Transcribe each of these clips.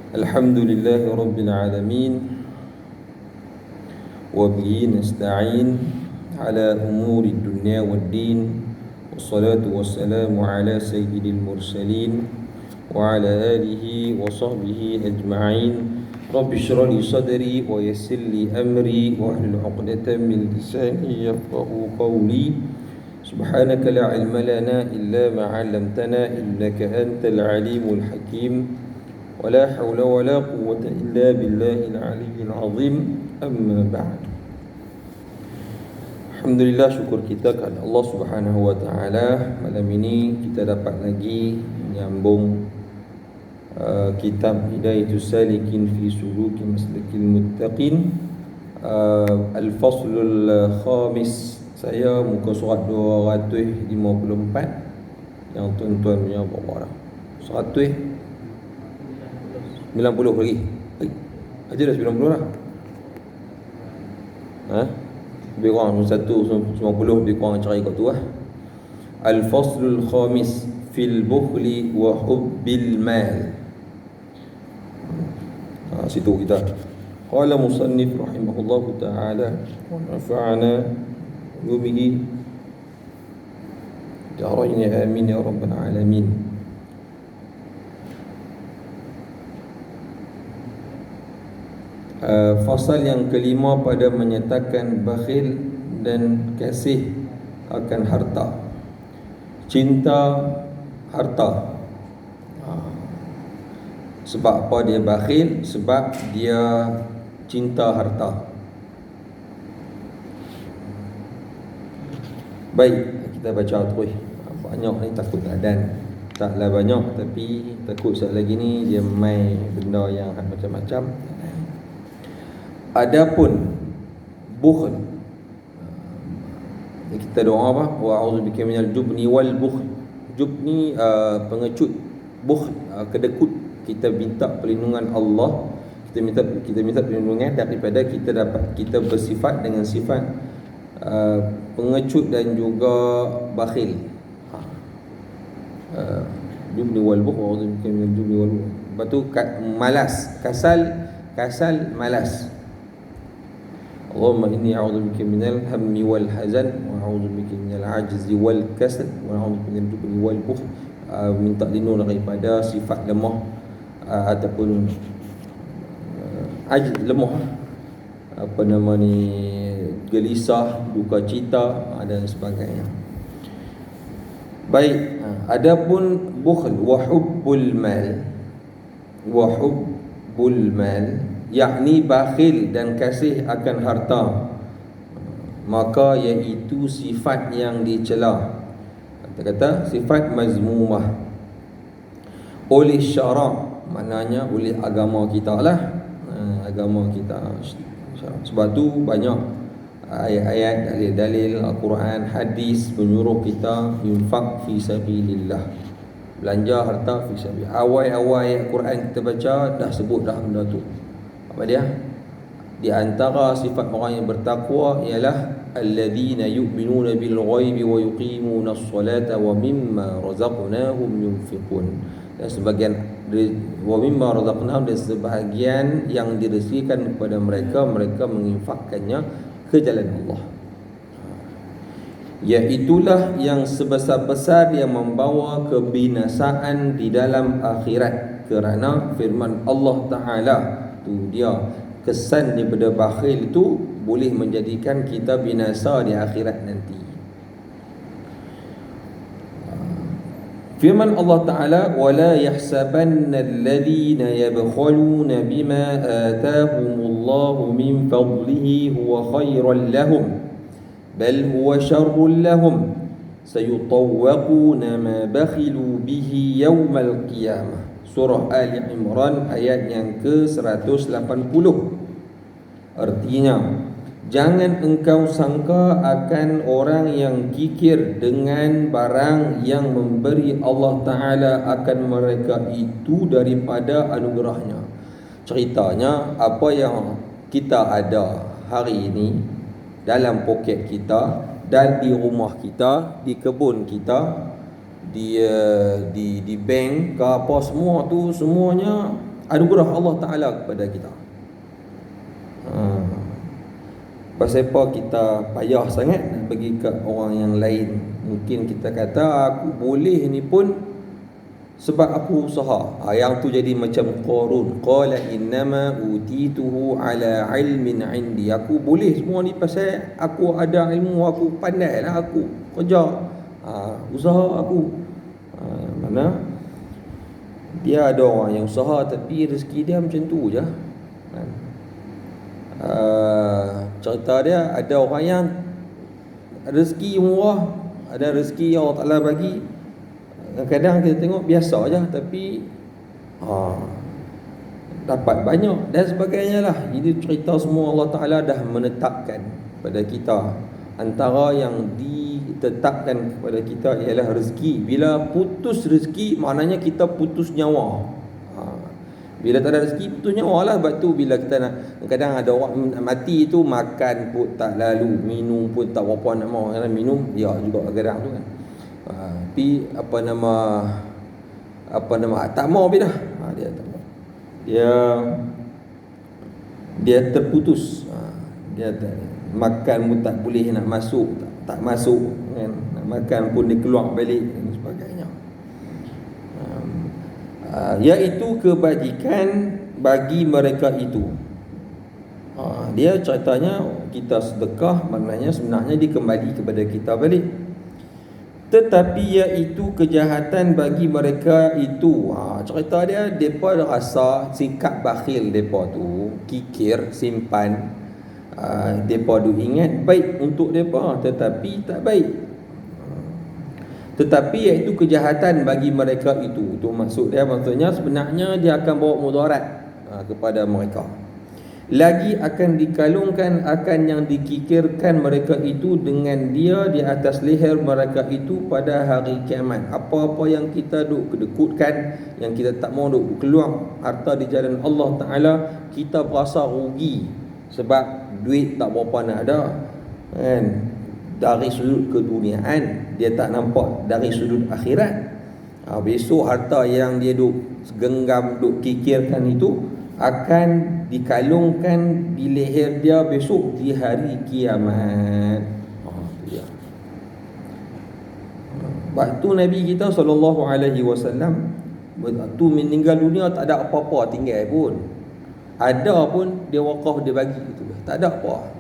الحمد لله رب العالمين وبه نستعين على أمور الدنيا والدين والصلاة والسلام على سيد المرسلين وعلى آله وصحبه أجمعين رب اشرح لي صدري ويسر لي أمري واحلل عقدة من لساني يفقهوا قولي سبحانك لا علم لنا إلا ما علمتنا إنك أنت العليم الحكيم ولا حول ولا قوة إلا بالله العلي العظيم أما بعد. Alhamdulillah, syukur kita kepada Allah Subhanahu wa taala. Malam ini kita dapat lagi menyambung kitab Hidayatus Salikin fi Suluki Maslikil Muttaqin, Al-Faslul Khamis. Saya muka surat 254 yang tuan-tuan punya bawa dah. 90 lagi. Aja dah 90 lah. Lebih kurang 190, lebih kurang cari kat tu lah. Al-Faslul Khamis fil bukhli wa hubbil mal. Situ kita. Qala musannif rahimahullahu ta'ala wa nafa'ana bihi darain amin ya rabbal alamin. Fasal yang kelima pada menyatakan bakhil dan kasih akan harta, cinta harta. Sebab apa dia bakhil? Sebab dia cinta harta. Baik, kita baca terus. Banyak ni takut adan. Taklah banyak, tapi takut sekali lagi ni dia main benda yang macam-macam. Adapun bukhl, kita doa apa? Wa a'udzubika minal jubni wal bukhl. Jubni pengecut, bukhl kedekut. Kita minta perlindungan Allah, kita minta perlindungan daripada kita bersifat dengan sifat pengecut dan juga bakhil. Jubni wal bukhl, wa a'udzubika minal jubni wal bukhl. Lepas tu malas, kasal malas. Allahumma inni a'udzubika minal hammi wal hazan wa a'udzubika minal ajzi wal kasal wa a'udzubika minal jubni wal bukhl. Minta lindung daripada sifat lemah ataupun lemah, apa nama ni, gelisah, duka cita dan sebagainya. Baik, adapun bukhl wa hubbul mal, yakni bakhil dan kasih akan harta, maka iaitu sifat yang dicela. Kata-kata sifat mazmumah oleh syarak, maknanya oleh agama kita lah. Agama kita. Sebab tu banyak ayat-ayat, dalil-dalil Al-Quran, hadis menyuruh kita infak fi sabilillah, belanja harta fi sabilillah. Awal-awal ayat Quran kita baca dah sebut dah benda tu. Apa dia? Di antara sifat orang yang bertakwa ialah alladzina yu'minuna bil ghaibi wa yuqimuna as-salata wa mimma razaqnahum yunfiqun. Dan sebagian wa mimma razaqnahum, dan sebahagian yang direzekikan kepada mereka menginfakkannya ke jalan Allah. Iaitulah yang sebesar-besar yang membawa kebinasaan di dalam akhirat, kerana firman Allah Ta'ala tu dia, kesan daripada bakhil itu boleh menjadikan kita binasa di akhirat nanti. Firman Allah Ta'ala, وَلَا يَحْسَبَنَّ الَّذِينَ يَبْخَلُونَ بِمَا آتَاهُمُ اللَّهُ مِنْ فَضْلِهِ هُوَ خَيْرًا لَهُمْ بَلْ هُوَ شَرٌّ لَهُمْ سَيُطَوَّقُونَ مَا بَخِلُوا بِهِ يَوْمَ الْقِيَامَةِ. Surah Ali Imran ayat yang ke-180. Artinya, jangan engkau sangka akan orang yang kikir dengan barang yang memberi Allah Ta'ala akan mereka itu daripada anugerahnya. Ceritanya, apa yang kita ada hari ini dalam poket kita dan di rumah kita, di kebun kita, di bank ke apa, semua tu semuanya anugerah Allah Ta'ala kepada kita. Pasal apa kita payah sangat nak bagi ke orang yang lain? Mungkin kita kata aku boleh ni pun sebab aku usaha. Yang tu jadi macam Qarun, qala innama utituhu ala ilmin indi. Aku boleh semua ni pasal aku ada ilmu, aku pandai lah, aku kerja, usaha aku. Mana dia ada orang yang usaha tapi rezeki dia macam tu je. Cerita dia, ada orang yang rezeki murah, ada rezeki Allah Ta'ala bagi, kadang kita tengok biasa je tapi dapat banyak dan sebagainya lah. Jadi cerita semua Allah Ta'ala dah menetapkan pada kita. Antara yang ditetapkan kepada kita ialah rezeki. Bila putus rezeki, maknanya kita putus nyawa. Bila tak ada rezeki, putus nyawa lah. Sebab tu bila kita nak, kadang ada orang mati tu, makan pun tak lalu, minum pun tak berapa nak mau. Kadang minum, ya juga kadang tu kan. Tapi tak mau habis dah. Dia tak mau. Dia terputus. Dia makan pun tak boleh nak masuk, tak masuk kan. Nak makan pun dia keluar balik dan sebagainya. Iaitu kebajikan bagi mereka itu. Dia ceritanya kita sedekah, maknanya sebenarnya dia kembali kepada kita balik. Tetapi iaitu kejahatan bagi mereka itu. Cerita dia, mereka rasa sikap bakhil mereka tu, kikir, simpan, mereka tu ingat baik untuk mereka, tetapi tak baik. Tetapi iaitu kejahatan bagi mereka itu. Itu maksud dia, maksudnya sebenarnya dia akan bawa mudarat kepada mereka. Lagi akan dikalungkan akan yang dikikirkan mereka itu dengan dia di atas leher mereka itu pada hari kiamat. Apa-apa yang kita duk kedekutkan, yang kita tak mau duk keluar harta di jalan Allah Ta'ala, kita berasa rugi sebab duit tak berapa nak ada kan. Dari sudut keduniaan, dia tak nampak dari sudut akhirat. Besok harta yang dia duk genggam, duk kikirkan itu akan dikalungkan di leher dia besok di hari kiamat. Waktu Nabi kita SAW waktu meninggal dunia tak ada apa-apa tinggal pun. Ada pun dia wakaf, dia bagi gitu. Tak ada apa.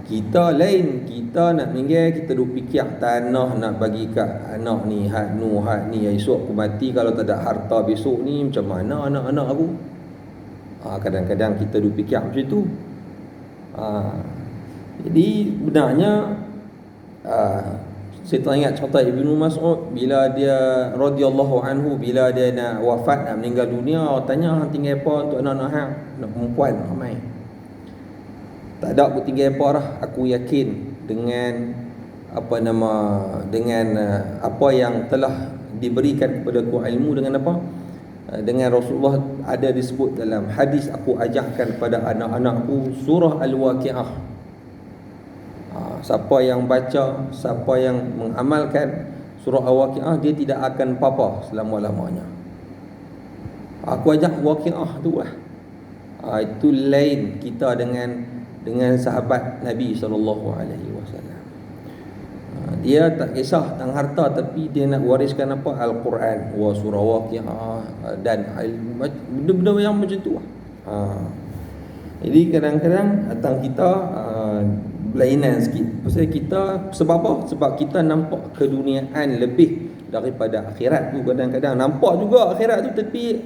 Kita lain, kita nak meninggal, kita duk fikir tanah nak bagi kat anak ni, hak ni, esok aku mati kalau tak ada harta besok ni macam mana anak-anak aku. Kadang-kadang kita duk fikir macam tu. Jadi benarnya saya teringat cerita Ibnu Mas'ud bila dia radhiyallahu anhu, bila dia nak wafat, nak meninggal dunia, orang tanya hang tinggal apa untuk anak-anak hang? Anak perempuan ramai. Tak ada aku tinggal apa dah. Aku yakin dengan apa yang telah diberikan kepada aku ilmu, dengan apa? Dengan Rasulullah ada disebut dalam hadis, aku ajarkan kepada anak-anakku surah Al-Waqi'ah. Siapa yang baca, siapa yang mengamalkan surah Al-Waqi'ah, dia tidak akan apa-apa selama-lamanya. Aku ajak Waqi'ah tu lah. Itu lain kita dengan sahabat Nabi SAW. Dia tak kisah tentang harta, tapi dia nak wariskan apa? Al-Quran, surah Waqi'ah dan benda-benda yang macam tu lah. Jadi kadang-kadang datang kita berlainan sikit. Pasal kita, sebab apa? Sebab kita nampak keduniaan lebih daripada akhirat tu. Kadang-kadang nampak juga akhirat tu, tapi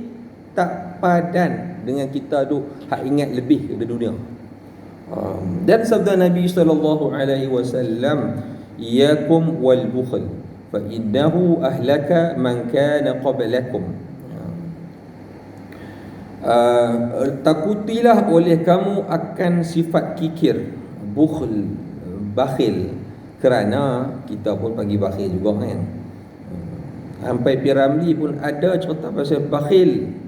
tak padan dengan kita tu hak ingat lebih kepada dunia. Dan sabda Nabi SAW, iyakum wal bukhl fa innahu ahlaka man kana qablakum. Takutilah oleh kamu akan sifat kikir, bukhl, bakhil. Kerana kita pun panggil bakhil juga kan. Sampai Piramli pun ada cerita pasal bakhil.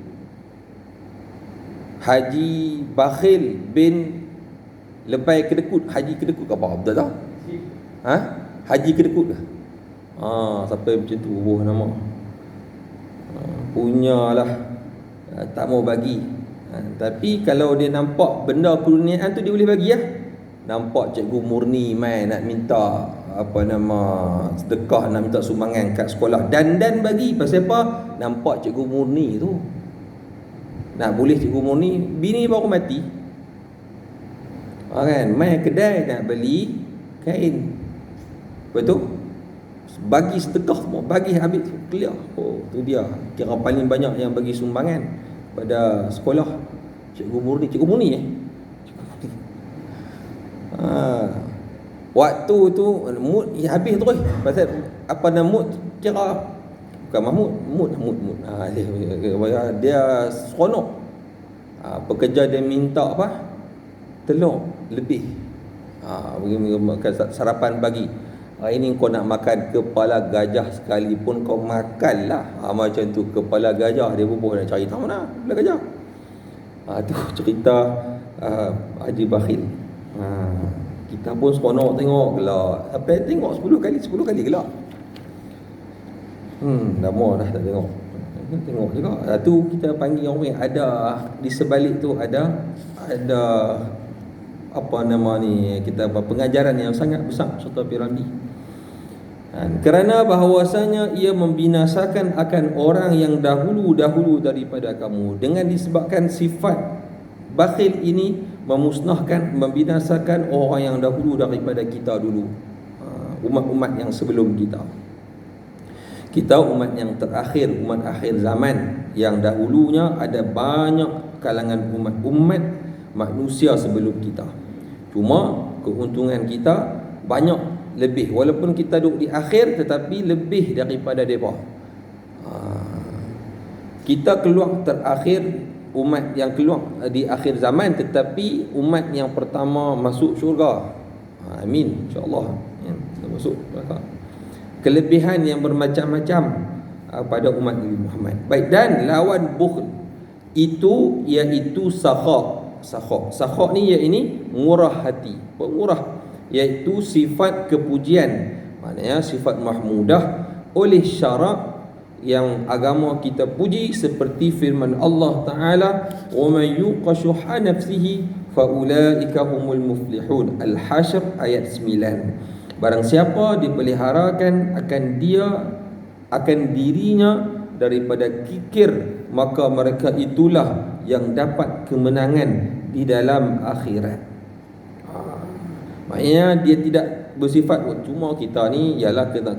Haji Bakhil bin Lebai Kedekut. Haji Kedekut ke apa? Betul tak? Haji Kedekut ke? Sampai macam tu nama. punyalah, tak mau bagi. Tapi kalau dia nampak benda kurniaan tu dia boleh bagi lah. Nampak cikgu murni mai nak minta sedekah, nak minta sumbangan kat sekolah, dan bagi. Pasal apa? Nampak cikgu murni tu. Nak boleh cikgu murni, bini baru mati, kan, mai kedai nak beli kain, betul, bagi sedekah semua, bagi habis clear. Oh, tu dia kira paling banyak yang bagi sumbangan pada sekolah, cikgu murni waktu tu mood habis terus. Pasal mood kira bukan mood. Dia seronok. Pekerja dia minta telur lebih, sarapan pagi. Hari ni kau nak makan kepala gajah sekalipun kau makanlah. Macam tu, kepala gajah dia bubuh nak cari tahu mana kepala gajah. Tu cerita Haji Bakhil. Kita pun seronok tengok gelak. Sampai tengok 10 kali gelak. Lama dah tak tengok. Tengok juga. Tu kita panggil orang ada di sebalik tu ada kita pengajaran yang sangat besar serta piramidi. Kerana bahawasanya ia membinasakan akan orang yang dahulu daripada kamu. Dengan disebabkan sifat bakhil ini memusnahkan, membinasakan orang yang dahulu daripada kita dulu, umat-umat yang sebelum kita. Kita umat yang terakhir, umat akhir zaman. Yang dahulunya ada banyak kalangan umat manusia sebelum kita. Cuma keuntungan kita banyak lebih, walaupun kita duduk di akhir tetapi lebih daripada mereka. Kita keluar terakhir, umat yang keluar di akhir zaman, tetapi umat yang pertama masuk syurga. Amin, insya-Allah. Kita masuk syurga. Kelebihan yang bermacam-macam pada umat Nabi Muhammad. Baik, dan lawan bukhl itu iaitu sakha ni iaitu murah hati, pemurah, iaitu sifat kepujian, maknanya sifat mahmudah oleh syarak yang agama kita puji, seperti firman Allah Ta'ala, wa man yuqashuha nafsihi fa ulaika humul muflihun. Al-Hasyr ayat 9. Barang siapa dipeliharakan akan dirinya daripada kikir, maka mereka itulah yang dapat kemenangan di dalam akhirat. Maknanya dia tidak bersifat cuma kita ni ialah nak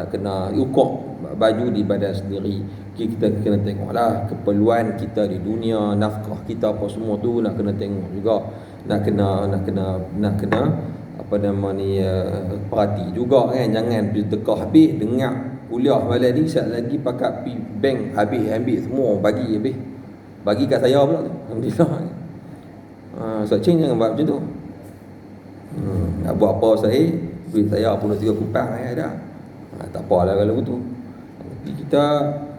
kena ukur baju di badan sendiri. Kita kena tengoklah keperluan kita di dunia, nafkah kita apa semua tu nak kena tengok juga. Nak kena perhati juga kan. Jangan sedekah habis, dengar kuliah malam ni sekejap lagi pakai pergi bank habis ambil semua, bagi kat saya pula tu. Alhamdulillah. Cing jangan buat macam tu. Nak buat apa saya, duit saya pun 3 kupang ada. Tak apalah kalau begitu.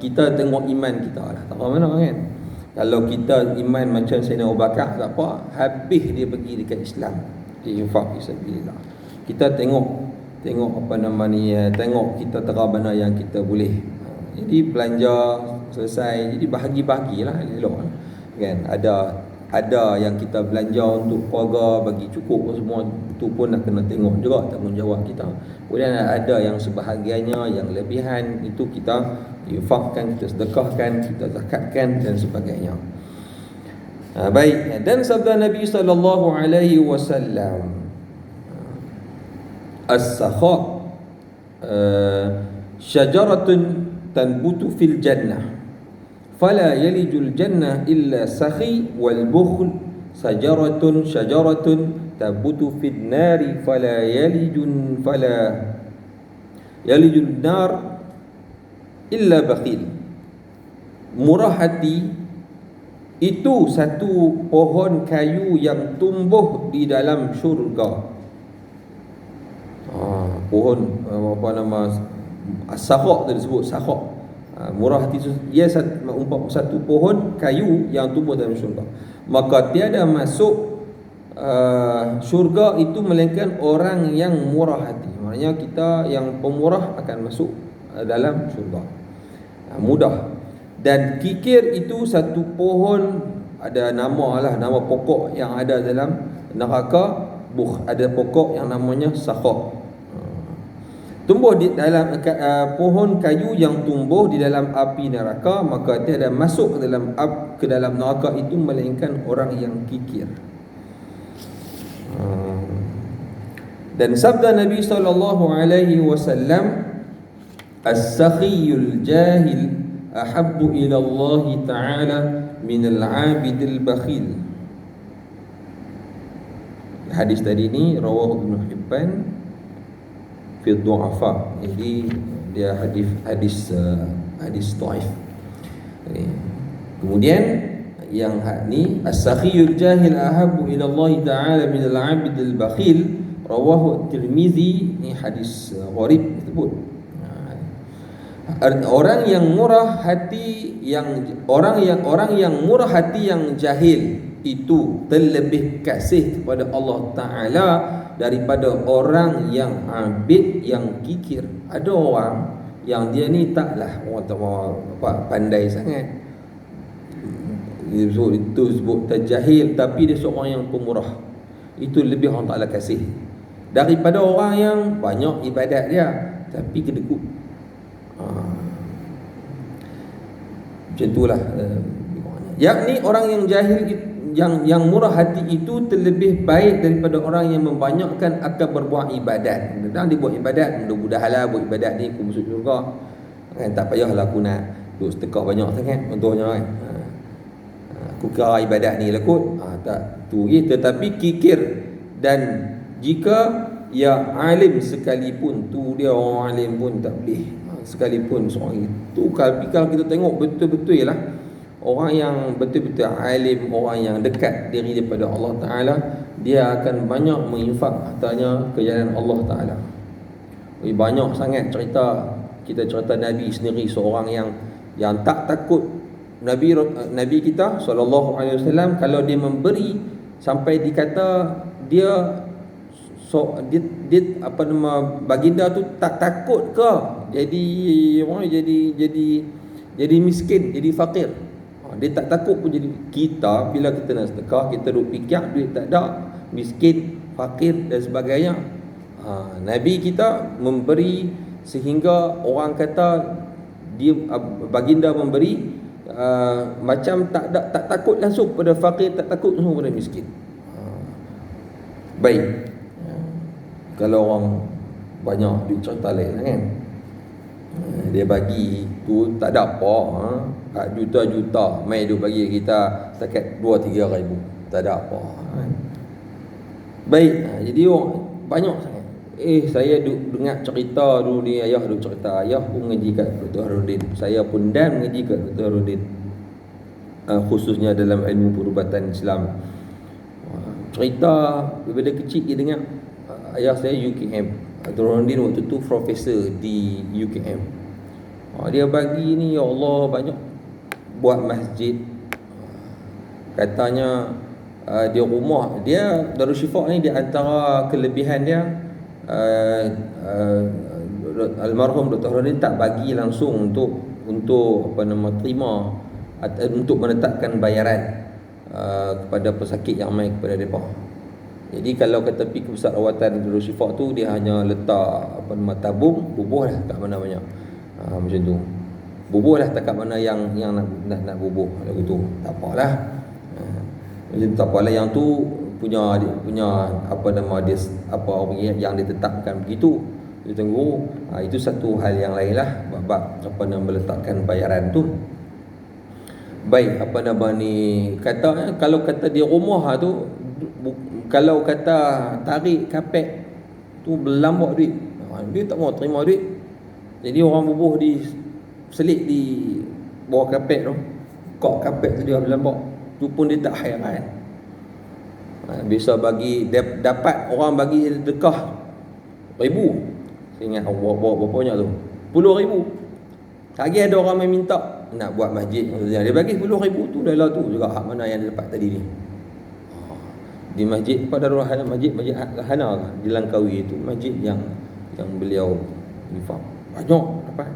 Kita tengok iman kita lah. Tak apa mana kan. Kalau kita iman macam Sayyidina Abu Bakar, tak apa, habis dia pergi dekat Islam, infak fisabilillah. Kita tengok tengok kita tera mana yang kita boleh. Jadi belanja selesai, jadi bahagi-bahagilah elok kan. Ada yang kita belanja untuk keluarga, bagi cukup semua, itu pun nak kena tengok juga tanggungjawab kita. Kemudian ada yang sebahagiannya, yang lebihan, itu kita infakkan, kita sedekahkan, kita zakatkan dan sebagainya. Baik, dan sabda Nabi sallallahu alaihi wasallam, as-sakha syajaratun tanbutu fil jannah fala yalijul jannah illa sakhi, wal bukhl syajaratun tabutu fid nari fala yalijul nar illa bakhil. Murah hati itu satu pohon kayu yang tumbuh di dalam syurga. Pohon as-sakha tadi disebut sakha. Murah hati itu ia satu pohon kayu yang tumbuh dalam syurga. Maka tiada masuk syurga itu melainkan orang yang murah hati. Maknanya kita yang pemurah akan masuk dalam syurga. Mudah. Dan kikir itu satu pohon, ada nama lah, nama pokok yang ada dalam neraka. Ada pokok yang namanya sakhak. Tumbuh di dalam pohon kayu yang tumbuh di dalam api neraka, maka tiada masuk ke dalam neraka itu melainkan orang yang kikir. Dan sabda Nabi sallallahu alaihi wasallam, as-sakhiyul jahil ahabbu ila Allah taala min al-'abidil bakhil. Hadis tadi ni rawahu Ibn Hibban fi du'afa. Jadi dia hadis dhaif. Kemudian yang ni as-sakhiyul jahil ahabbu ila Allah taala min al-'abid al-bakhil, rawahu Tirmizi. Ni hadis gharib disebut. Orang yang murah hati orang yang murah hati yang jahil itu terlebih kasih kepada Allah Ta'ala daripada orang yang abid yang kikir. Ada orang yang dia ni taklah pandai sangat, itu sebut terjahil, tapi dia seorang yang pemurah. Itu lebih Allah Ta'ala kasih daripada orang yang banyak ibadat dia tapi kedekut. Macam itulah. Yakni orang yang jahil, yang murah hati itu terlebih baik daripada orang yang membanyakkan akan berbuat ibadat. Dan dia buat ibadat, mudah-mudahlah buat ibadat ni aku masuk syurga kan, tak payahlah aku nak duk sedekah banyak sangat contohnya kan. Aku kira ibadat ni lah kot. Tak tu gitu. Tetapi kikir, dan jika ya alim sekalipun, tu dia orang alim pun tak boleh sekalipun seorang itu. Kalau kita tengok betul-betul lah, orang yang betul-betul alim, orang yang dekat diri daripada Allah Ta'ala, dia akan banyak menginfak hartanya ke jalan Allah Ta'ala. Banyak sangat kita cerita Nabi sendiri, seorang yang tak takut. Nabi kita SAW, kalau dia memberi sampai dikata dia baginda tu tak takut ke jadi miskin, jadi fakir. Dia tak takut pun jadi. Kita bila kita nak sedekah, kita duk fikir duit tak ada, miskin, fakir dan sebagainya. Nabi kita memberi sehingga orang kata dia baginda memberi macam tak takut langsung pada fakir, tak takut langsung pada miskin. Baik. Kalau orang banyak duit cerita lain kan, dia bagi tu tak ada apa, juta-juta mai dia bagi kita setakat 2-3 ribu, tak ada apa kan. Baik. Jadi orang banyak sangat. Saya dengar cerita dulu ni, ayah duk cerita, ayah pun mengaji kat Dr. Harudin, saya pun dan mengaji kat Dr. Harudin, khususnya dalam ilmu perubatan Islam. Cerita daripada kecil dia dengar. Ayah saya UKM, Dr. Harudin waktu tu profesor di UKM. Dia bagi ni, ya Allah, banyak buat masjid. Katanya dia rumah dia, Darul Syifa ni, di antara kelebihan dia, almarhum Dr. Harudin tak bagi langsung untuk terima untuk menetapkan bayaran kepada pesakit yang mai kepada mereka. Jadi kalau kata pergi ke pusat rawatan Darul Syifa tu, dia hanya letak tabung, bubuh lah kat mana banyak. Macam tu. Bubuh lah tak kat mana yang nak bubuh lagu tu. Tak apalah. Macam tak apalah, yang tu punya yang ditetapkan begitu. Dia tunggu. Itu satu hal yang lain lah, bab meletakkan bayaran tu. Baik, kata kalau kata di rumah tu, kalau kata tarik kapek tu berlambak duit, dia tak mau terima duit. Jadi orang bubuh selit di bawah kapek tu, kok kapek tu dia berlambak, tu pun dia tak hairan. Biasa bagi dapat orang bagi sedekah 1,000, saya ingat berapa banyak tu, 10,000. Lagi ada orang yang minta nak buat masjid, dia bagi 10,000 tu, dah lah tu juga hak mana yang dia dapat tadi ni. Di masjid pada masjid Hana di Langkawi itu, masjid yang beliau infak banyak dapat.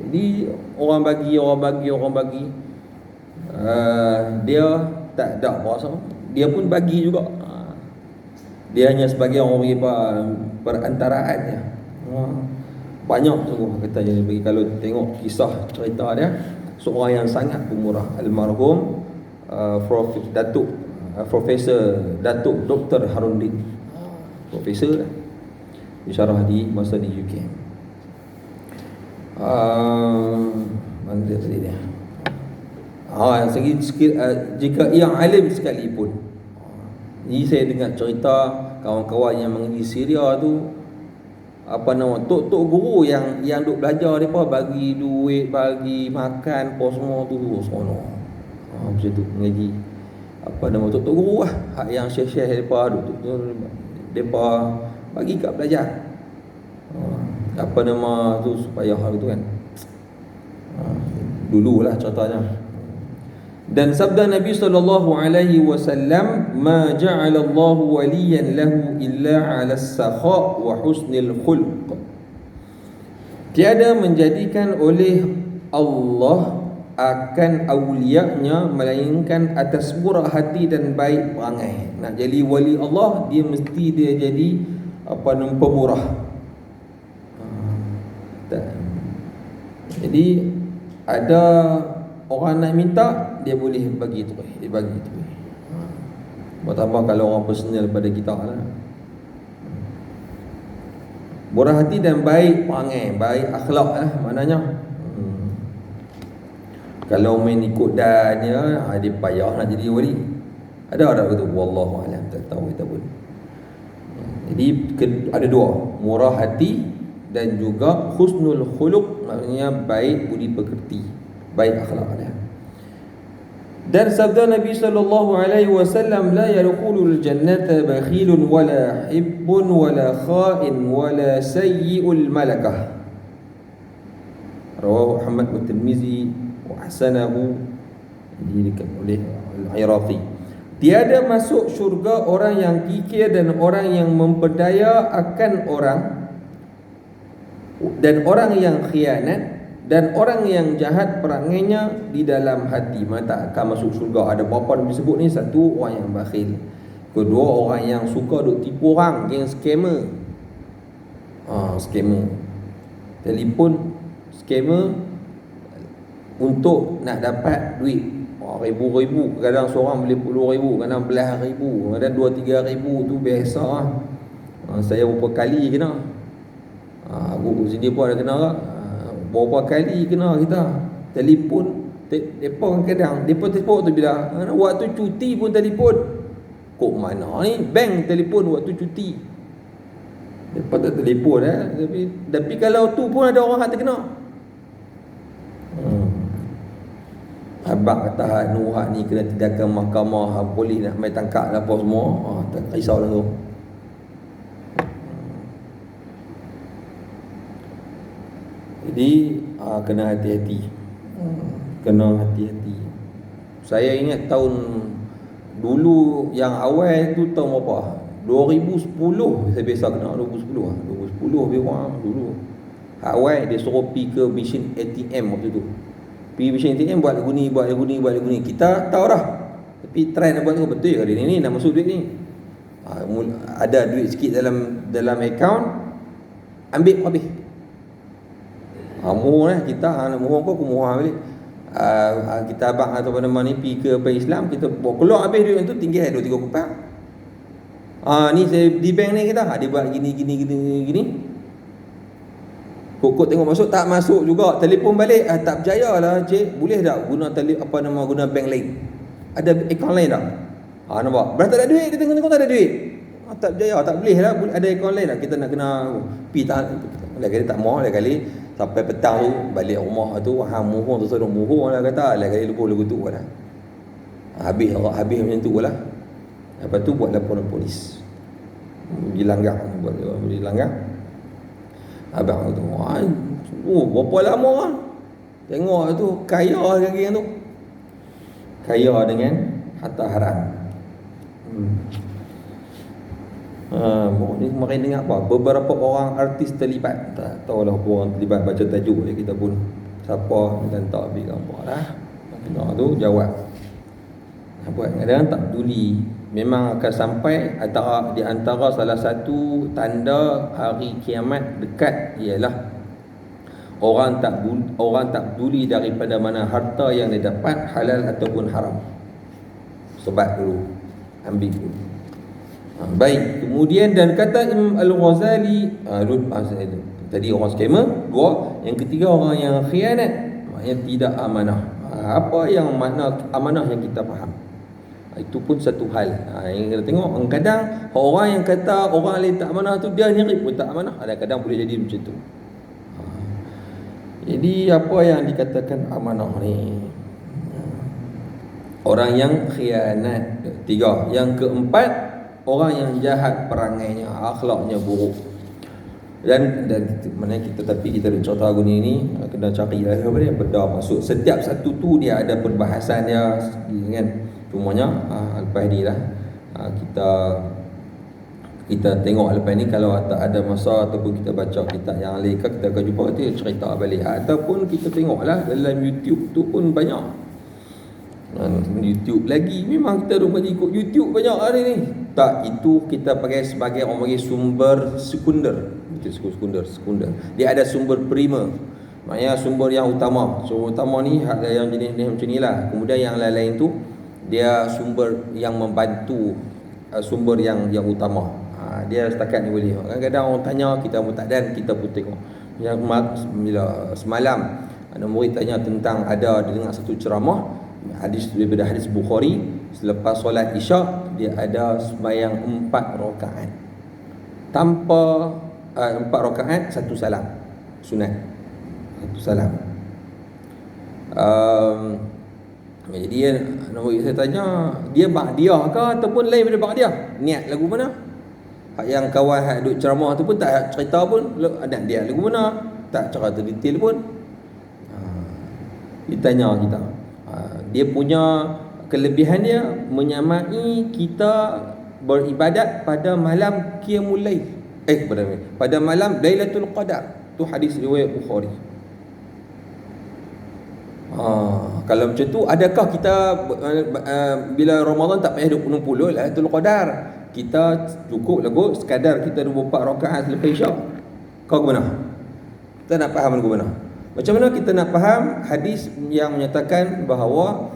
Jadi orang bagi dia tak ada apa, dia pun bagi juga. Dia hanya sebagai orang bagi perantaraan je. Banyak sungguh kata jadi bagi. Kalau tengok kisah cerita dia, seorang yang sangat pemurah, almarhum Profesor Datuk Dr. Harundin. Profesor lah, bisyarah di masa di UK. Mana dia tadi dia? Jika yang alim sekalipun. Ini saya dengar cerita kawan-kawan yang mengaji Syria tu, apa nama, tok guru yang duk belajar depa bagi duit, bagi makan apa semua tu sono. Macam tu mengaji. Apa nama, tok guru lah, hak yang syekh-syekh depa depa bagi kat belajar. Apa nama tu supaya hal tu kan. Dululah contohnya. Dan sabda Nabi sallallahu alaihi wasallam, "Ma ja'ala Allahu waliyan lahu illa 'ala as-sakha' wa husnil khulq." Tiada menjadikan oleh Allah akan awliyanya melainkan atas murah hati dan baik perangai. Nak jadi wali Allah, dia mesti dia jadi pemurah. Jadi ada orang nak minta, dia boleh bagi tu, dia bagi tu. Bertambah kalau orang personal pada kita lah. Murah hati dan baik perangai, baik akhlak lah maknanya. Kalau main ikut dan dia payah nak jadi wali. Ada kata wallahu alam, tak tahu kita pun. Jadi ada dua, murah hati dan juga husnul khuluq, maknanya baik budi pekerti, baik akhlak dia. Dan sabda Nabi sallallahu alaihi wasallam, la yadkhulul jannata bakhilun wala hibbun wala kha'in wala sayyi'ul malakah. Rawahu Ahmad wa Tirmizi wa hasanahu, diriwayatkan oleh Al-Iraqi. Tiada masuk syurga orang yang kikir dan orang yang memperdaya akan orang, dan orang yang khianat, dan orang yang jahat perangainya di dalam hati. Mana tak akan masuk syurga. Ada berapa Nabi sebut ni? Satu, orang yang bakhil. Kedua, orang yang suka duk tipu orang, yang scammer. Scammer. Telefon scammer untuk nak dapat duit. Ribu-ribu, kadang seorang boleh 10,000, kadang belas ribu, kadang 2-3 ribu tu biasa lah. Saya berapa kali kena. Aku sini pun ada kena lah. Berapa kali kena kita telefon. Mereka kadang mereka telefon tu bila waktu cuti pun telefon. Kok mana ni bank telefon waktu cuti. Mereka tak telefon tapi kalau tu pun ada orang yang terkena. Abang kata hak ni kena tindakan mahkamah, polis nak mai tangkap apa semua. Tak risau lah tu. Jadi kena hati-hati. Kena hati-hati. Saya ingat tahun dulu yang awal tu tahun berapa? 2010 saya biasa kena 2010 lebih kurang dulu. Awal dia suruh pergi ke mesin ATM waktu tu. Pergi mesin ATM buat lagu ni. Kita tahu dah. Tapi try nak buat tu betul ke dia ni nak masuk duit ni. Ada duit sikit dalam akaun, ambil habis. Murah kita murah aku murah balik. Kita abang atau apa nama ni pergi ke Bank Islam, kita bawa keluar habis duit tu tinggal 2-3 kupang. Ni saya di bank ni kita dia buat gini. Kok tengok masuk, tak masuk juga. Telefon balik, tak berjaya lah cik. Boleh tak guna guna bank lain? Ada akaun lain tak? Nampak? Berarti tak ada duit, dia tengok tak ada duit. Tak berjaya, tak boleh lah. Ada akaun lain tak? Kita nak kena pergi lagi tak mau kali sampai petang tu balik rumah tu muhur tu suruh muhur lah kata kali lupa lagu tu lah. Habis macam tu lah. Lepas tu buat laporan polis. Dilanggar. Abang tu berapa lama lah. Tengok tu kaya lagi tu. Kaya dengan harta haram. Ni kemarin dengar apa? Beberapa orang artis terlibat. Tak tahulah berapa orang terlibat, baca tajuk je kita pun. Siapa dan tak ambil gambar lah. Kena tu jawab. Buat kadang tak peduli. Memang akan sampai di antara salah satu tanda hari kiamat dekat ialah orang tak peduli daripada mana harta yang dia dapat, halal ataupun haram. Sebat dulu, ambil dulu. Baik, kemudian dan kata Imam Al-Ghazali, tadi orang scammer, dua. Yang ketiga orang yang khianat, maknanya tidak amanah. Apa yang makna amanah yang kita faham? Itu pun satu hal. Yang kita tengok kadang orang yang kata orang lain tak amanah tu, dia sendiri pun tak amanah. Kadang-kadang boleh jadi macam tu. Jadi apa yang dikatakan amanah ni? Orang yang khianat. Tiga. Yang keempat, orang yang jahat perangainya, akhlaknya buruk. Dan mana kita kita ada cerita lagu ni kena cari lah apa dia, benda masuk. Setiap satu tu dia ada perbahasan dia kan. Cumanya lepas ni lah kita tengok lepas ni, kalau tak ada masa ataupun kita baca kitab yang lain, kita akan jumpa nanti cerita balik. Ataupun kita tengoklah dalam YouTube tu pun banyak. YouTube lagi, memang kita rumah ikut YouTube banyak hari ni. Tak, itu kita pakai sebagai orang panggil sumber sekunder. Sekunder. Dia ada sumber primer, maknanya sumber yang utama. Sumber utama ni yang jenis macam ni lah. Kemudian yang lain-lain tu dia sumber yang membantu sumber yang utama. Dia setakat ni boleh. Kadang-kadang orang tanya, kita pun tak dan kita pun tengok. Yang bila semalam ada murid tanya tentang dia dengar satu ceramah daripada hadis Bukhari, selepas solat Isyak dia ada sembahyang 4 rakaat. Tanpa 4 rakaat, 1 salam. Sunat. 1 salam. Jadi saya tanya, dia ba'diyah ke ataupun lain daripada ba'diyah? Niat lagu mana? Yang kawan duk ceramah tu pun tak cerita pun anak dia lagu mana, tak cerita detail pun. Ditanya kita. Dia punya kelebihan dia menyamai kita beribadat pada malam Qiyamul Lail. Pada malam Lailatul Qadar. Tu hadis riwayat Bukhari. Kalau macam tu, adakah kita bila Ramadan tak payah 20 Lailatul Qadar? Kita cukup lagu sekadar kita 24 rakaat selepas Isyak. Kau ke mana? Kita nak faham lagu mana? Macam mana kita nak faham hadis yang menyatakan bahawa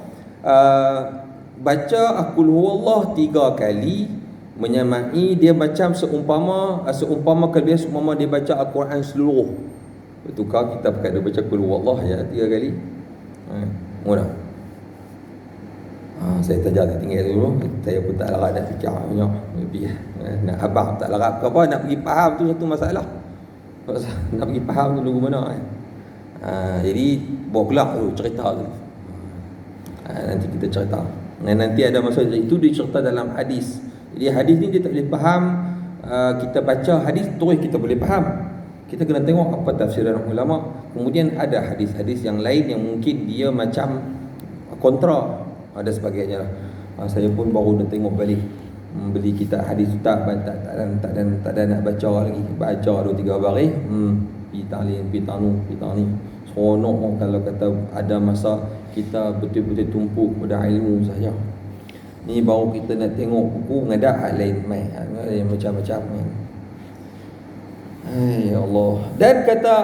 baca Qul huwallah 3 kali menyamai dia macam seumpama kelebihan seumpama dia baca Al-Quran seluruh. Betulkah kita pakai dia baca Qul huwallah ya 3 kali? Murah. Saya tak tinggal dulu. Saya pun tak larat nak fikir banyak lebih. Nak abang tak larat ke apa, nak pergi faham tu satu masalah. Nak pergi faham tu lagu mana kan. Jadi bawa kelak tu cerita tu. Nanti kita cerita. Nanti ada masa itu dicerita dalam hadis. Jadi hadis ni dia tak boleh faham. Kita baca hadis terus kita boleh faham. Kita kena tengok apa tafsiran ulama. Kemudian ada hadis-hadis yang lain yang mungkin dia macam kontra. Ada sebagainya lah. Saya pun baru nak tengok balik, beli kitab hadis tak ada nak baca lagi. Baca 2-3 baris, pitani. Seronok kalau kata ada masa kita betul-betul tumpu pada ilmu saja. Ni baru kita nak tengok buku ngadak lain macam-macam. Ya Allah. Dan kata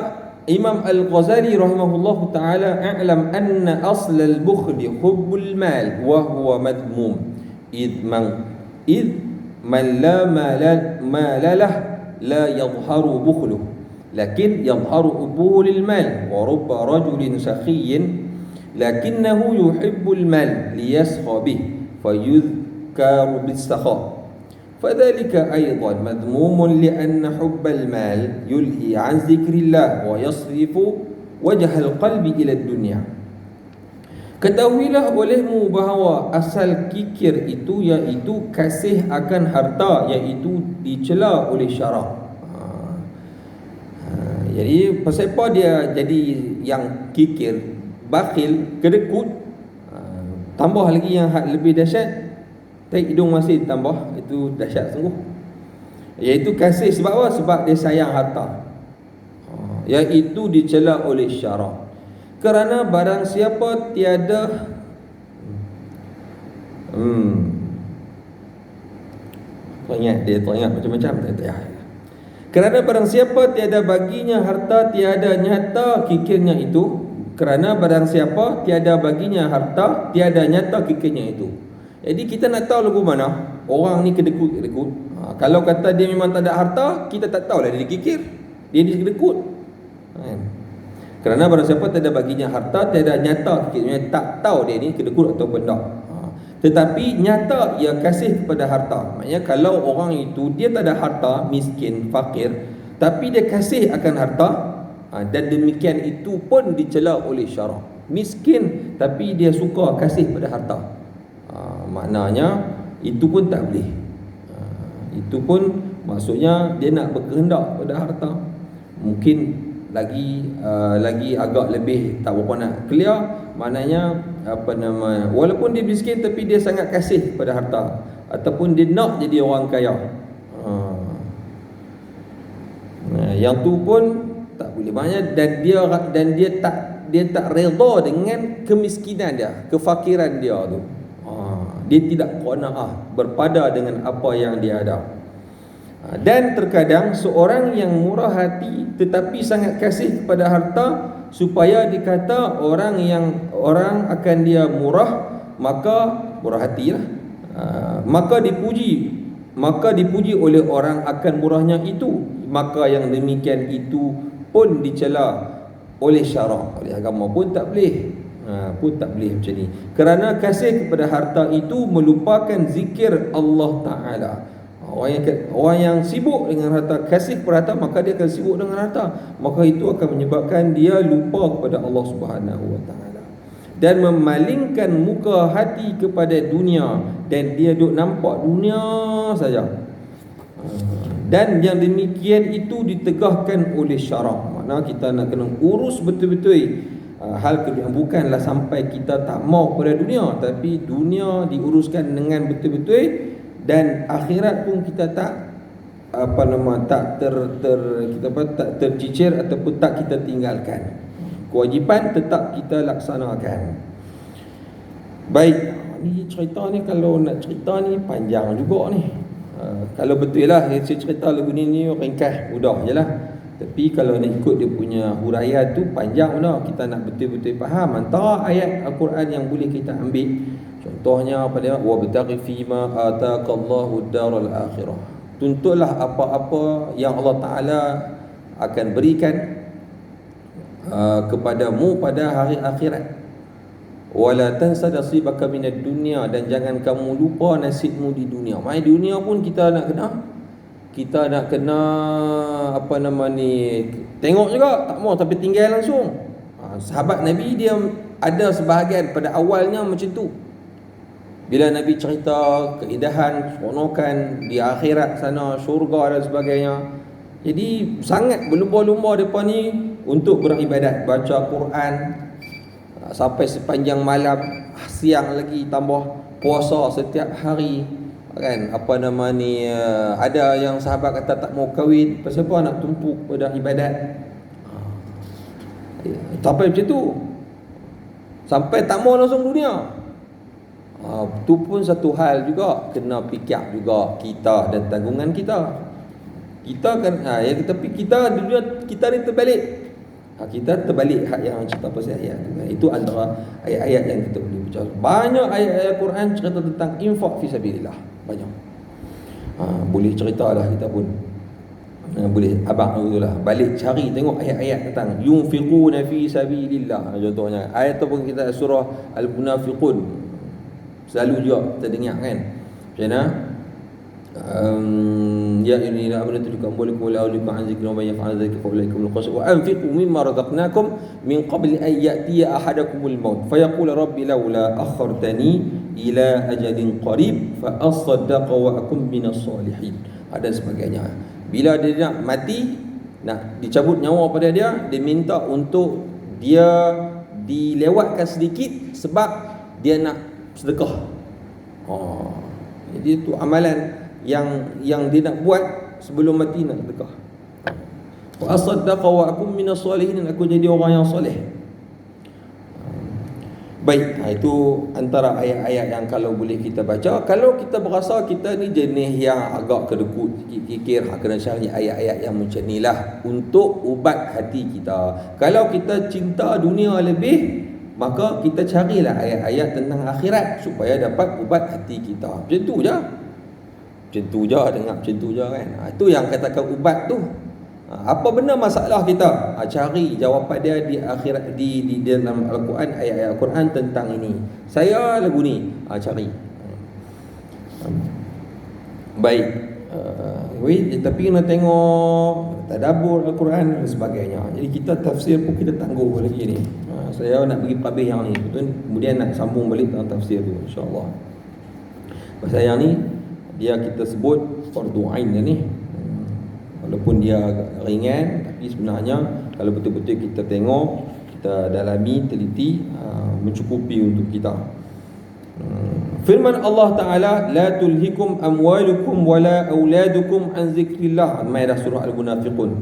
Imam Al-Ghazali rahimahullahu ta'ala, a'lam anna asla al-bukhli hubbul mal wa huwa madmum id man la malalah la yadhharu bukhluh lakin yadhharu hubbuhu lil mal wa rubba rajulin sakhiyin lakinnahu yuhibbul mal liyasgha bih fayudhkaru bis-sakha فذلك أيضا مذموم لأن حب المال يلهي عن ذكر الله ويصرف وجه القلب إلى الدنيا. Ketahuilah olehmu bahawa asal kikir itu iaitu kasih akan harta, iaitu dicela oleh syarak. Jadi pasal apa dia jadi yang kikir, bakhil, kedekut? Tambah lagi yang lebih dahsyat, tarik hidung masih tambah, itu dahsyat sungguh. Iaitu kasih sebab apa? Sebab dia sayang harta. Iaitu dicela oleh syarak. Kerana barang siapa tiada teringat macam-macam tak payah. Kerana barang siapa tiada baginya harta, tiada nyata kikirnya itu. Kerana barang siapa tiada baginya harta, tiada nyata kikirnya itu. Jadi kita nak tahu lagu mana orang ni kedekut. Kalau kata dia memang tak ada harta, kita tak tahulah dia kikir, dia kedekut. Kerana barang siapa tiada baginya harta, tiada nyata kikirnya, tak tahu dia ni kedekut ataupun tak. Tetapi nyata ia kasih kepada harta. Maksudnya kalau orang itu dia tak ada harta, miskin, fakir, tapi dia kasih akan harta, dan demikian itu pun dicela oleh syarak. Miskin tapi dia suka kasih pada harta, maknanya itu pun tak boleh. Itu pun maksudnya dia nak berkehendak pada harta. Mungkin lagi agak lebih tak berapa nak clear, maknanya walaupun dia miskin tapi dia sangat kasih pada harta, ataupun dia nak jadi orang kaya, yang tu pun tak boleh. Maknanya dan dia tak redha dengan kemiskinan dia, kefakiran dia tu. Dia tidak qanaah, berpada dengan apa yang dia ada. Dan terkadang seorang yang murah hati tetapi sangat kasih kepada harta, supaya dikata orang akan dia murah, maka murah hatilah, maka dipuji oleh orang akan murahnya itu. Maka yang demikian itu pun dicela oleh syarak, oleh agama pun tak boleh. Pun tak boleh macam ni. Kerana kasih kepada harta itu melupakan zikir Allah Ta'ala. Orang yang sibuk dengan harta, kasih kepada harta, maka dia akan sibuk dengan harta, maka itu akan menyebabkan dia lupa kepada Allah Subhanahu Wa Ta'ala, dan memalingkan muka hati kepada dunia, dan dia duk nampak dunia saja. Dan yang demikian itu ditegahkan oleh syarak. Maknanya kita nak kena urus betul-betul hal kedua. Bukanlah sampai kita tak mau pada dunia, tapi dunia diuruskan dengan betul-betul, dan akhirat pun kita tak tak tercicir ataupun tak kita tinggalkan. Kewajipan tetap kita laksanakan. Baik, ni cerita ni kalau nak cerita ni panjang juga ni. Kalau betul lah saya cerita lagu ni ringkas, mudah je lah. Tapi kalau nak ikut dia punya huraian tu panjang dah. Kita nak betul-betul faham antara ayat Al-Quran yang boleh kita ambil. Contohnya pada wa bataghi fima ataqallahu ad-daral akhirah. Tuntutlah apa-apa yang Allah Taala akan berikan kepadamu pada hari akhirat. Wala tansa nasibaka minad dunya, dan jangan kamu lupa nasibmu di dunia. Mai dunia pun kita nak kena tengok juga, tak mau tapi tinggal langsung. Sahabat Nabi dia ada sebahagian pada awalnya macam tu. Bila Nabi cerita keindahan, seronokan di akhirat sana, syurga dan sebagainya, jadi sangat berlumba-lumba mereka ni untuk beribadat, baca Quran sampai sepanjang malam, siang lagi tambah puasa setiap hari, kan? Ada yang sahabat kata tak mau kahwin, pasal apa nak tumpuk pada ibadat. Sampai macam tu, sampai tak mau langsung dunia. Itu pun satu hal juga, kena fikir juga kita dan tanggungan kita. Kita kan tapi kita dunia kita ni terbalik. Kita terbalik hak yang cerita pasal ayat tu. Itu antara ayat-ayat yang kita boleh baca. Banyak ayat-ayat Quran cerita tentang infak fi sabilillah. Banyak. Boleh ceritalah kita pun. Boleh abang tu lah balik cari tengok ayat-ayat tentang yunfiquna fi sabilillah. Contohnya ayat tu pun kita surah Al-Munafiqun. Selalu juga kita dengar kan. Macam mana? Ya ini la amanu tujukum walakum la ulikum an zikri wa may yaf'al dzalika fa ulaikum al-khasir wa anfiqu mimma razaqnakum min qabli an ya'tiya ahadakumul maut fa yaqulu rabbi laula akhartani ila ajalin qarib fa asaddaqa wa akum minas solihin. Ada sebagainya. Bila dia nak mati, nak dicabut nyawa pada dia, dia minta untuk dia dilewatkan sedikit sebab dia nak sedekah. Jadi itu amalan yang dia nak buat sebelum mati nak sedekah. Wa asaddaqa wa akum minas solihin, aku jadi orang yang soleh. Baik, itu antara ayat-ayat yang kalau boleh kita baca. Kalau kita berasa kita ni jenis yang agak kedekut, fikir kena cari ayat-ayat yang macam ni lah untuk ubat hati kita. Kalau kita cinta dunia lebih, maka kita carilah ayat-ayat tentang akhirat supaya dapat ubat hati kita. Macam tu je. Macam tu je, dengar macam tu je kan. Itu yang katakan ubat tu. Apa benar masalah kita? Cari jawapan dia di akhirat, di dalam Al-Quran, ayat-ayat Al-Quran tentang ini. Saya lagu ni cari. Baik. Tapi kena tengok tadabbur Al-Quran dan sebagainya. Jadi kita tafsir pun kita tangguh lagi ni. Saya nak bagi tabih yang ni, betul. Kemudian nak sambung balik dengan tafsir tu, insya-Allah. Pasal yang ni dia kita sebut fardu ain ni. Walaupun dia agak ringan, tapi sebenarnya kalau betul-betul kita tengok, kita dalami, teliti, mencukupi untuk kita. Firman Allah Ta'ala, la tulhikum amwalukum wala auladukum an zikrillah, Al-Maidah surah Al-Munafiqun.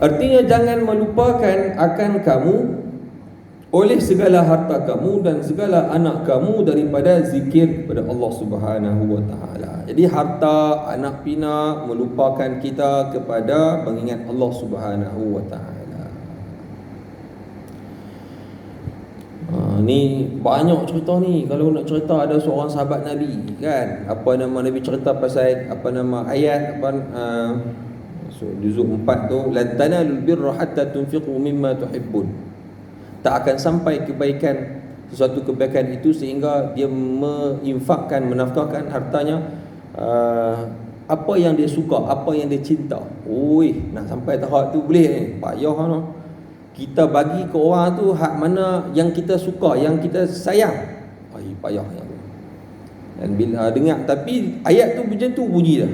Artinya jangan melupakan akan kamu oleh segala harta kamu dan segala anak kamu daripada zikir kepada Allah Subhanahu wa Ta'ala. Jadi harta, anak pinak melupakan kita kepada mengingat Allah Subhanahu wa Ta'ala. Ni banyak cerita ni. Kalau nak cerita, ada seorang sahabat Nabi kan, apa nama Nabi cerita pasal apa nama ayat juzuk 4 tu, lan tanalul birra hatta tunfiqu mimma tuhibbun. Tak akan sampai kebaikan, sesuatu kebaikan itu sehingga dia menginfakkan, menafkahkan hartanya apa yang dia suka, apa yang dia cinta. Oi, nak sampai tahap tu boleh ni, payah no. Kita bagi ke orang tu hak mana yang kita suka, yang kita sayang. Ai, payah yang tu. Dan bila dengar, tapi ayat tu macam tu bunyi dah.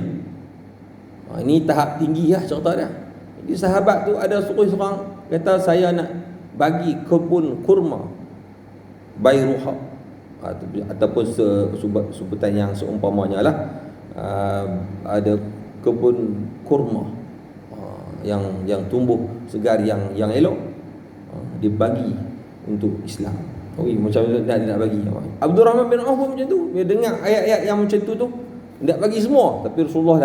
Ini tahap tinggi lah cerita dia. Jadi sahabat tu ada seorang kata, saya nak bagi kebun kurma Bairuha, ataupun sebutan yang seumpamanya lah, ada kebun kurma yang tumbuh segar, yang elok, dia bagi untuk Islam. Macam mana dia nak bagi? Abdul Rahman bin Auf macam tu. Dia dengar ayat-ayat yang macam tu nak bagi semua, tapi Rasulullah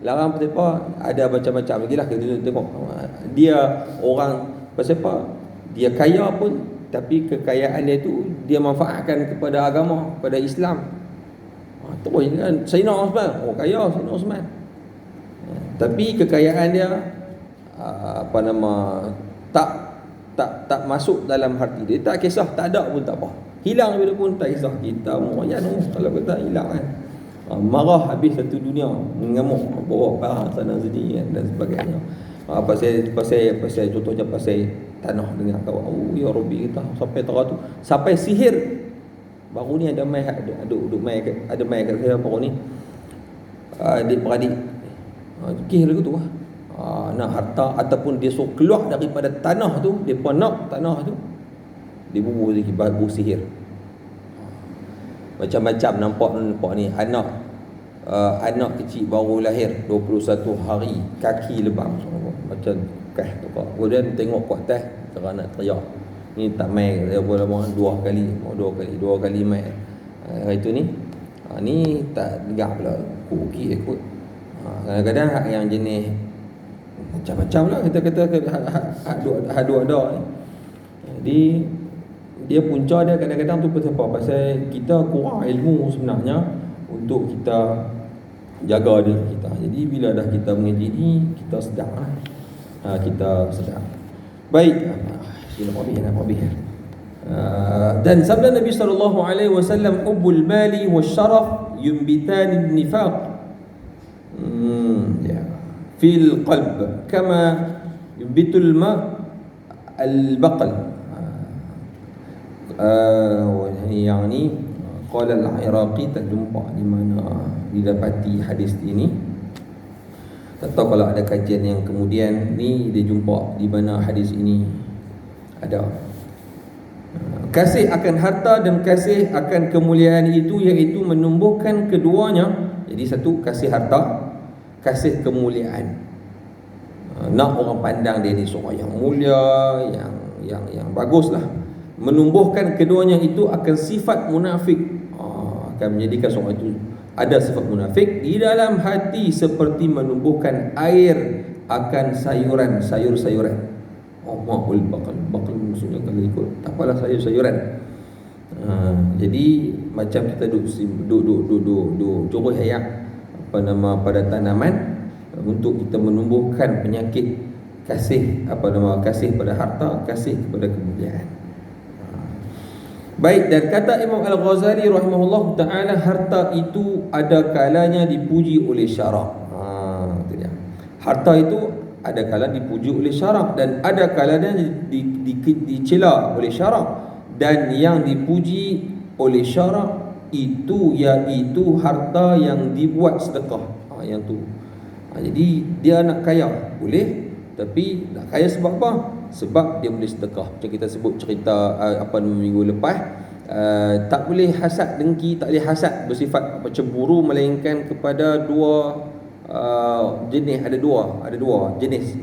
larang pasal apa? Ada macam-macam lagi lah. Kita tengok dia orang pasal apa? Dia kaya pun, tapi kekayaan dia tu dia manfaatkan kepada agama, kepada Islam. Terus kan Sayyidina Osman, kaya Sayyidina Osman. Tapi kekayaan dia tak masuk dalam hati dia. Tak kisah, tak ada pun tak apa. Hilang bila pun tak kisah. Kita moyan kalau kita hilang kan. Marah habis satu dunia, mengamuk, bawa barang sana sini dan sebagainya. Pasal contohnya pasal tanah dengan kawan. Ya Rabbi, kita sampai teratur, sampai sihir. Baru ni ada mai kat saya baru ni. Adik-beradik fikir lagu tu lah. Nak harta ataupun dia suruh keluar daripada tanah tu, dia pun nak tanah tu dibubur sihir. Macam-macam nampak ni anak kecil baru lahir 21 hari, kaki lebam macam kah tu kau. Kemudian tengok kuat teh, cara nak teriak. Ni tak main, dia boleh dua kali main. Itu ni. Ni tak dengar pula. Okey ikut. Kadang-kadang hak yang jenis macam-macam lah kita kata hadu ada ni. Jadi dia punca dia kadang-kadang tu pasal apa? Pasal kita kurang ilmu sebenarnya untuk kita jaga diri kita. Jadi bila dah kita mengaji ni, kita sedar lah. Kita sedar. Baik. Dan sabda Nabi SAW, hubbul mali wasyaraf yunbitan nifaq fil qalb kama yunbitul ma al-baqal. Yang ni qala al-Iraqi, tak jumpa di mana didapati hadis ini. Tak tahu kalau ada kajian yang kemudian ni dia jumpa di mana hadis ini ada. Kasih akan harta dan kasih akan kemuliaan itu, iaitu menumbuhkan keduanya. Jadi satu kasih harta, kasih kemuliaan. Nak orang pandang dia ni seorang yang mulia, yang baguslah. Menumbuhkan keduanya itu akan sifat munafik. Akan menjadikan seorang itu ada sifat munafik di dalam hati, seperti menumbuhkan air akan sayuran-sayuran. Mahul bakal maksudnya kalau ikut tak apalah sayur-sayuran. Jadi macam kita duduk curah air pada tanaman untuk kita menumbuhkan penyakit kasih kasih pada harta, kasih kepada kemuliaan. Baik, dan kata Imam Al-Ghazali rahimahullah ta'ala, harta itu ada kalanya dipuji oleh syarak. Itu dia. Harta itu ada kala dipuji oleh syarak dan ada kalanya dicela oleh syarak. Dan yang dipuji oleh syarak itu iaitu harta yang dibuat sedekah. Yang tu. Jadi dia nak kaya boleh, tapi nak kaya sebab apa? Sebab dia boleh sedekah. Macam kita sebut cerita minggu lepas, tak boleh hasad dengki, tak boleh hasad bersifat cemburu, melainkan kepada dua jenis. Ada dua jenis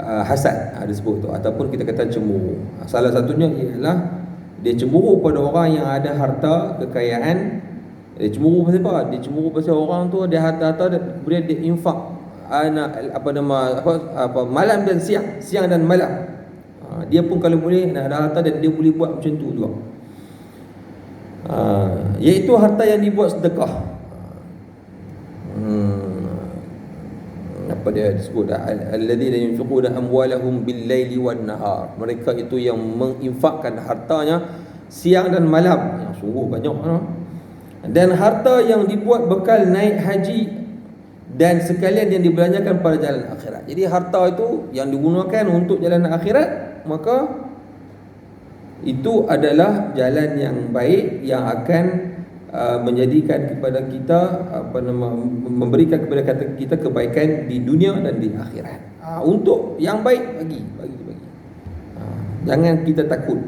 hasad ada sebut tu, ataupun kita kata cemburu. Salah satunya ialah dia cemburu pada orang yang ada harta, kekayaan. Dia cemburu pasal apa? Dia cemburu pasal orang tu dia harta kemudian dia infak malam dan siang dan malam. Dia pun kalau boleh nak ada harta dan dia boleh buat macam tu juga. Iaitu harta yang dibuat sedekah. Apa dia disebut, alladzina yunfiquna amwalahum bil-laili wan-nahar. Mereka itu yang menginfakkan hartanya siang dan malam. Yang sungguh banyak. Dan harta yang dibuat bekal naik haji dan sekalian yang dibelanjakan pada jalan akhirat. Jadi harta itu yang digunakan untuk jalan akhirat, maka itu adalah jalan yang baik yang akan menjadikan kepada kita memberikan kepada kita kebaikan di dunia dan di akhirat. Untuk yang baik bagi. Jangan kita takut.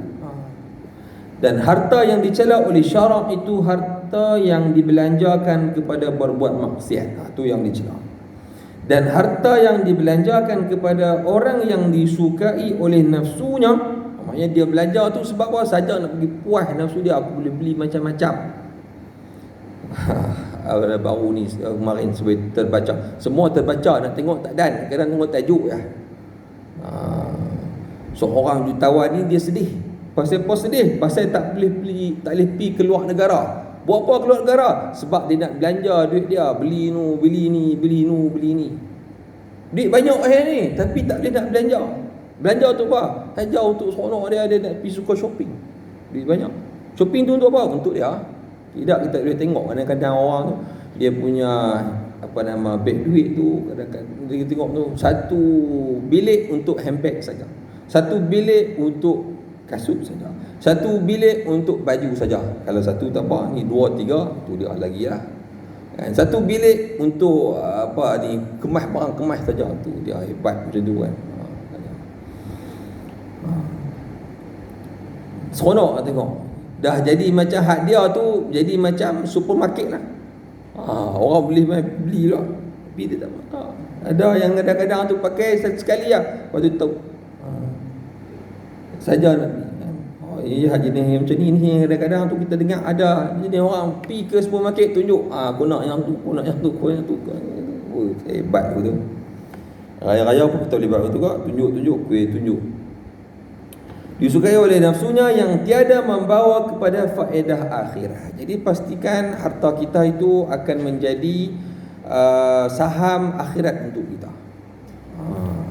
Dan harta yang dicela oleh syarak itu harta yang dibelanjakan kepada berbuat maksiat. Itu yang dicela. Dan harta yang dibelanjakan kepada orang yang disukai oleh nafsunya, maknanya dia belanja tu sebab apa? Saja nak pergi puas nafsu dia, aku boleh beli macam-macam. Baru ni kemarin terbaca, semua terbaca, nak tengok tak dan, kadang tengok tajuk ya. Seorang jutawan ni dia sedih. Pasal apa sedih? Pasal tak boleh pergi keluar negara. Buat apa keluar negara? Sebab dia nak belanja duit dia, beli ni. Duit banyak ni, tapi tak boleh nak belanja. Belanja tu apa? Hanya untuk seronok dia nak pergi suka shopping. Duit banyak. Shopping tu untuk apa? Untuk dia. Tidak, kita boleh tengok kadang-kadang orang tu dia punya beg duit tu, kadang-kadang kita tengok tu satu bilik untuk handbag saja, satu bilik untuk kasut saja, satu bilik untuk baju saja. Kalau satu tak apa, ni 2 3 tu dia lagi lah. Kan, satu bilik untuk kemas barang kemas saja, tu dia hebat macam tu kan. Seronok nak tengok. Dah jadi macam hak dia tu, jadi macam supermarket lah. Orang boleh beli lah, tapi dia tak mahu. Ada yang kadang-kadang tu pakai sekali lah, lepas tu tahu saja nak beli. Jenis macam ni kadang-kadang tu kita dengar ada jenis orang pergi ke supermarket tunjuk, aku nak yang tu, aku nak yang tu. Hebat tu. Raya-raya pun kita boleh buat tu kak, tunjuk kuih tunjuk. Disukai oleh nafsunya yang tiada membawa kepada faedah akhirat. Jadi pastikan harta kita itu akan menjadi saham akhirat untuk kita.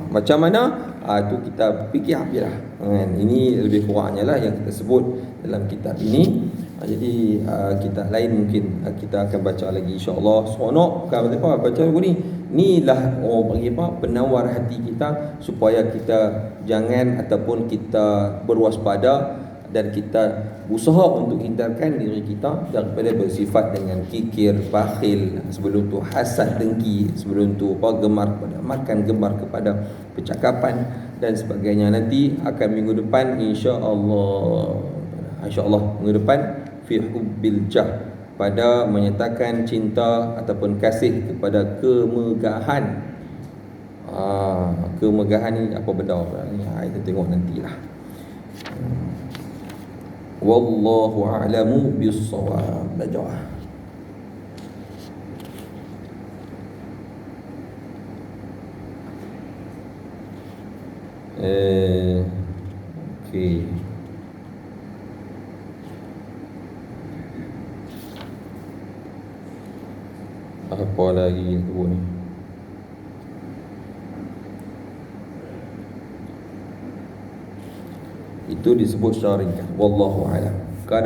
Macam mana? Itu kita fikir lah. Ini lebih kurangnya lah yang kita sebut dalam kitab ini. Jadi kitab lain mungkin kita akan baca lagi insya-Allah. Seronok kan baca buku ni. Inilah orang bagi penawar hati kita supaya kita jangan ataupun kita berwaspada dan kita berusaha untuk hindarkan diri kita daripada bersifat dengan kikir, bakhil, sebelum tu hasad dengki, sebelum tu gemar kepada percakapan dan sebagainya. Nanti akan minggu depan insya-Allah minggu depan fi hubbil jah, pada menyatakan cinta ataupun kasih kepada kemegahan. Kemegahan ni apa benda ni? Kita tengok nantilah. Wallahu a'lamu bis-shawab. Belajar. Okey. Apa lagi tu ni? Itu disebut secara ringkas. Wallahu a'lam.